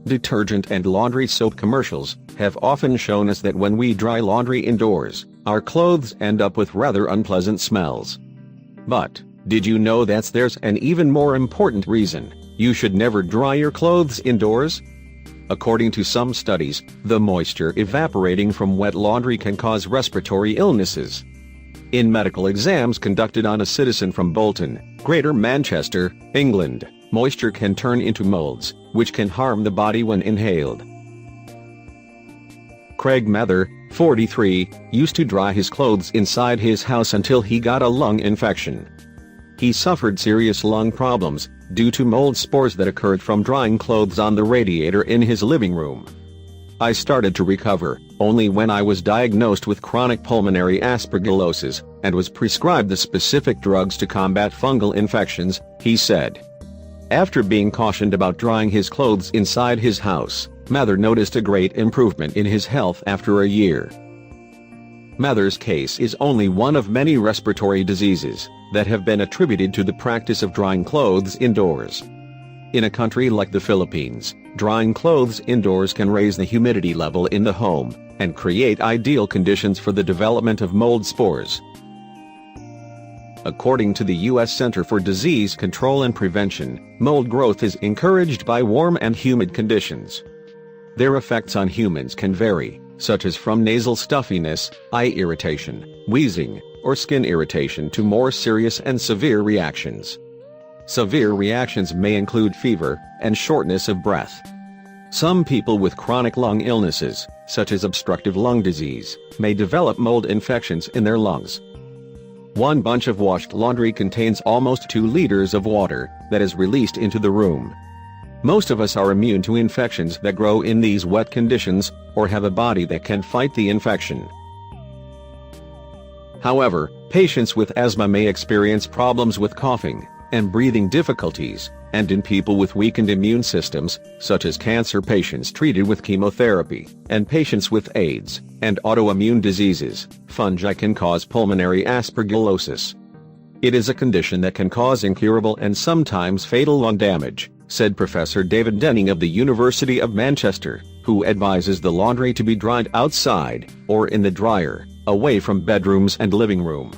Detergent and laundry soap commercials have often shown us that when we dry laundry indoors, our clothes end up with rather unpleasant smells. But, did you know that there's an even more important reason you should never dry your clothes indoors? According to some studies, the moisture evaporating from wet laundry can cause respiratory illnesses. In medical exams conducted on a citizen from Bolton, Greater Manchester, England, moisture can turn into molds, which can harm the body when inhaled. Craig Mather, 43, used to dry his clothes inside his house until he got a lung infection. He suffered serious lung problems due to mold spores that occurred from drying clothes on the radiator in his living room. I started to recover only when I was diagnosed with chronic pulmonary aspergillosis and was prescribed the specific drugs to combat fungal infections, he said. After being cautioned about drying his clothes inside his house, Mather noticed a great improvement in his health after a year. Mather's case is only one of many respiratory diseases that have been attributed to the practice of drying clothes indoors. In a country like the Philippines, drying clothes indoors can raise the humidity level in the home and create ideal conditions for the development of mold spores. According to the U.S. Center for Disease Control and Prevention, mold growth is encouraged by warm and humid conditions. Their effects on humans can vary, such as from nasal stuffiness, eye irritation, wheezing, or skin irritation to more serious and severe reactions. Severe reactions may include fever and shortness of breath. Some people with chronic lung illnesses, such as obstructive lung disease, may develop mold infections in their lungs. One bunch of washed laundry contains almost 2 liters of water that is released into the room. Most of us are immune to infections that grow in these wet conditions or have a body that can fight the infection. However, patients with asthma may experience problems with coughing and breathing difficulties, and in people with weakened immune systems, such as cancer patients treated with chemotherapy, and patients with AIDS and autoimmune diseases, fungi can cause pulmonary aspergillosis. It is a condition that can cause incurable and sometimes fatal lung damage, said Professor David Denning of the University of Manchester, who advises the laundry to be dried outside or in the dryer, away from bedrooms and living room.